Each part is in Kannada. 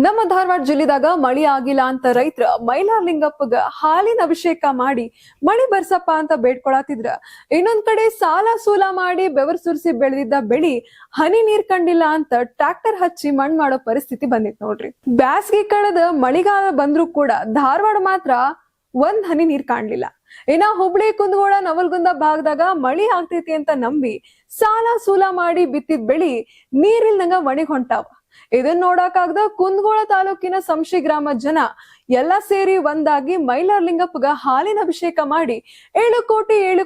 ನಮ್ಮ ಧಾರವಾಡ ಜಿಲ್ಲೆದಾಗ ಮಳಿ ಆಗಿಲ್ಲ ಅಂತ ರೈತರ ಮೈಲಾರಲಿಂಗಪ್ಪಗ ಹಾಲಿನ ಅಭಿಷೇಕ ಮಾಡಿ ಮಳಿ ಬರ್ಸಪ್ಪ ಅಂತ ಬೇಡ್ಕೊಳತಿದ್ರ. ಇನ್ನೊಂದ್ ಕಡೆ ಸಾಲ ಸೂಲ ಮಾಡಿ ಬೆವರು ಸುರಿಸಿ ಬೆಳೆದಿದ್ದ ಬೆಳಿ ಹನಿ ನೀರ್ ಕಂಡಿಲ್ಲ ಅಂತ ಟ್ರ್ಯಾಕ್ಟರ್ ಹಚ್ಚಿ ಮಣ್ಣು ಮಾಡೋ ಪರಿಸ್ಥಿತಿ ಬಂದಿತ್ ನೋಡ್ರಿ. ಬ್ಯಾಸ್ಗಿ ಕಳೆದ ಮಳಿಗಾಲ ಬಂದ್ರೂ ಕೂಡ ಧಾರವಾಡ ಮಾತ್ರ ಒಂದ್ ಹನಿ ನೀರ್ ಕಾಣ್ಲಿಲ್ಲ. ಇನ್ನ ಹುಬ್ಳಿ ಕುಂದಗೋಳ ನವಲ್ಗುಂದ ಭಾಗದಾಗ ಮಳಿ ಆಗ್ತೈತಿ ಅಂತ ನಂಬಿ ಸಾಲ ಸೂಲ ಮಾಡಿ ಬಿತ್ತಿದ್ ಬೆಳಿ ನೀರಿಲ್ದಂಗ ಒಣಗಿ ಹೊಂಟಾವ. ಇದನ್ನ ನೋಡಕ್ಕಾಗದ ಕುಂದಗೋಳ ತಾಲೂಕಿನ ಸಂಶಿ ಗ್ರಾಮ ಜನ ಎಲ್ಲಾ ಸೇರಿ ಒಂದಾಗಿ ಮೈಲಾರಲಿಂಗಪ್ಪಗ ಹಾಲಿನ ಅಭಿಷೇಕ ಮಾಡಿ 7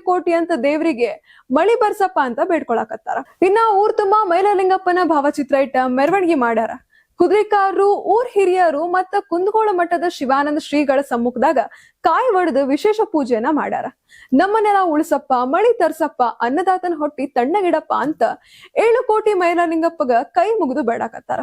ಕೋಟಿ ಅಂತ ದೇವರಿಗೆ ಮಳಿ ಬರ್ಸಪ್ಪ ಅಂತ ಬೇಡ್ಕೊಳಕತ್ತಾರ. ಇನ್ನ ಊರ್ ತುಂಬಾ ಮೈಲಾರಲಿಂಗಪ್ಪನ ಭಾವಚಿತ್ರ ಇಟ್ಟ ಮೆರವಣಿಗೆ ಮಾಡ್ಯಾರ. ಕುದುರೆಕಾರರು, ಊರ್ ಹಿರಿಯರು ಮತ್ತ ಕುಂದಗೋಳ ಮಠದ ಶಿವಾನಂದ ಶ್ರೀಗಳ ಸಮ್ಮುಖದಾಗ ಕಾಯಿ ಒಡೆದು ವಿಶೇಷ ಪೂಜೆಯನ್ನ ಮಾಡ್ಯಾರ. ನಮ್ಮನೆಲ್ಲ ಉಳಿಸಪ್ಪ, ಮಳಿ ತರ್ಸಪ್ಪ, ಅನ್ನದಾತನ ಹೊಟ್ಟಿ ತಣ್ಣಗಿಡಪ್ಪ ಅಂತ 7 ಕೋಟಿ ಮೈಲಾರಲಿಂಗಪ್ಪಗ ಕೈ ಮುಗಿದು ಬೇಡಾಕತ್ತಾರ.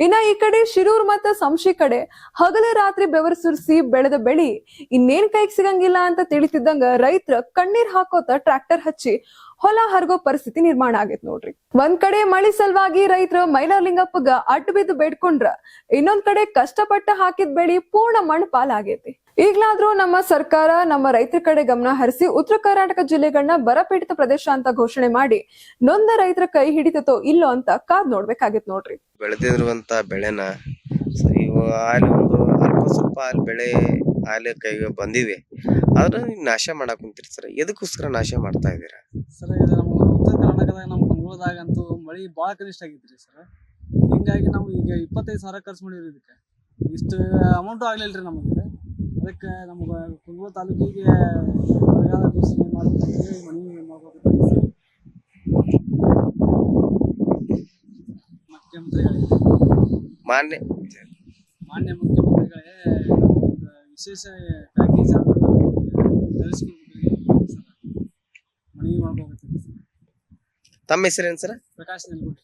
ಇನ್ನ ಈ ಕಡೆ ಶಿರೂರ್ ಮತ್ತ ಸಂಶಿ ಕಡೆ ಹಗಲು ರಾತ್ರಿ ಬೆವರು ಸುರಿಸಿ ಬೆಳೆದ ಬೆಳಿ ಇನ್ನೇನ್ ಕೈಗೆ ಸಿಗಂಗಿಲ್ಲ ಅಂತ ತಿಳಿತಿದ್ದಂಗ ರೈತರ ಕಣ್ಣೀರ್ ಹಾಕೋತ ಟ್ರ್ಯಾಕ್ಟರ್ ಹಚ್ಚಿ ಹೊಲ ಹರಗೋ ಪರಿಸ್ಥಿತಿ ನಿರ್ಮಾಣ ಆಗೈತ್ ನೋಡ್ರಿ. ಒಂದ್ ಕಡೆ ಮಳಿ ಸಲುವಾಗಿ ರೈತರ ಮೈಲಾರಲಿಂಗಪ್ಪಗ ಅಡ್ಡ ಬಿದ್ದು ಬೇಡ್ಕೊಂಡ್ರ, ಇನ್ನೊಂದ್ ಕಡೆ ಕಷ್ಟಪಟ್ಟ ಹಾಕಿದ ಬೆಳಿ ಪೂರ್ಣ ಮಣ್ಣು ಪಾಲಾಗೈತಿ. ಈಗ್ಲಾದ್ರೂ ನಮ್ಮ ಸರ್ಕಾರ ನಮ್ಮ ರೈತರ ಕಡೆ ಗಮನ ಹರಿಸಿ ಉತ್ತರ ಕರ್ನಾಟಕ ಜಿಲ್ಲೆಗಳನ್ನ ಬರಪೀಡಿತ ಪ್ರದೇಶ ಅಂತ ಘೋಷಣೆ ಮಾಡಿ ನೊಂದ ರೈತರ ಕೈ ಹಿಡಿತತೋ ಇಲ್ಲೋ ಅಂತ ಕಾದ್ ನೋಡ್ಬೇಕಾಗಿತ್ ನೋಡ್ರಿ. ಬೆಳೆದಿರುವಂತ ಬೆಳೆನ ಇವು ಅಲ್ಲಿ ಒಂದು ಅಲ್ಪ ಸ್ವಲ್ಪ ಅಲ್ಲಿ ಬೆಳೆ ಅಲ್ಲಿ ಕೈಗೆ ಬಂದಿವೆ, ಆದ್ರೆ ನಾಶ ಮಾಡಕ್ ಕುಂತೀರಿ ಸರ್. ಎದಕ್ಕೋಸ್ಕರ ನಾಶ ಮಾಡ್ತಾ ಇದೀರಾ ಸರ್? ಇದು ನಮ್ಮ ಉತ್ತರ ಕರ್ನಾಟಕದಾಗ ನಮ್ಮ ಕುಂದಗೋಳದಾಗಂತೂ ಮಳಿ ಭಾಳ ಕನಿಷ್ಠ ಆಗಿತ್ರಿ ಸರ್. ಹಿಂಗಾಗಿ ನಾವು ಈಗ 25,000 ಖರ್ಚು ಮಾಡಿರಿ. ಇದಕ್ಕೆ ಇಷ್ಟು ಅಮೌಂಟು ಆಗ್ಲಿಲ್ರಿ ನಮಗೆ. ಅದಕ್ಕೆ ನಮ್ಗೆ ಕುಂದಗೋಳ ತಾಲೂಕಿಗೆ ಬರಗಾಲ ಘೋಷಣೆ ಮಾಡ್ತೀವಿ, ಮನೆ ಮಾಡ್ಕೋಬೇಕು. ಮಾನ್ಯ ಮುಖ್ಯಮಂತ್ರಿಗಳೇ ಒಂದು ವಿಶೇಷ ಪ್ಯಾಕೇಜ್ ತಿಳಿಸ್ಕೊಡ್ಬೇಕು ಸರ್. ಮನೆ ಮಾಡ್ಕೋಬೇಕು ಸರ್. ತಮ್ಮ ಹೆಸರೇನು ಸರ್? ಪ್ರಕಾಶ್ ನೆಲಗುಂಡಿ.